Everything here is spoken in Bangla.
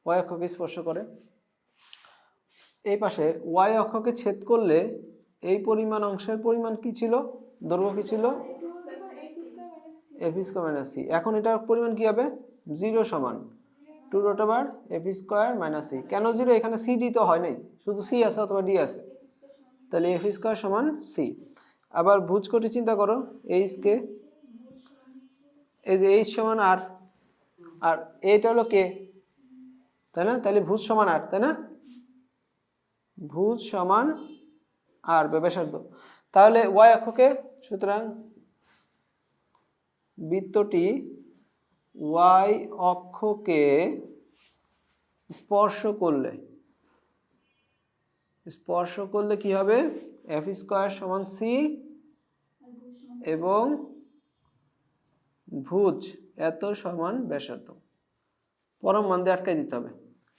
ওয়াই অক্ষকে স্পর্শ করে। এই পাশে ওয়াই অক্ষকে ছেদ করলে এই পরিমাণ অংশের পরিমাণ কি ছিল, দৈর্ঘ্য কি ছিল, এফ স্কয়ার মাইনাস সি। এখন এটার পরিমাণ কি হবে, 0 সমান 2√f² মাইনাস সি। কেন 0? এখানে সি ডি তো হয় নাই, শুধু সি আছে অথবা ডি আছে, তাহলে এফ স্কয়ার সমান সি। আবার ভুজ কোটি চিন্তা করো, এইচ কে, এই যে এইচ সমান আর, আর এটা হলো কে, তাই না? তাহলে ভুজ সমান আর, তাই না? ভুজ সমান আর ব্যাসার্ধ। তাহলে ওয়াই অক্ষকে, সুতরাং বৃত্তটি ওয়াই অক্ষকে স্পর্শ করলে কি হবে, এফ স্কয়ার সমান সি এবং ভুজ এত সমান ব্যাসার্ধ। পরম মান দিয়ে আটকাই দিতে হবে।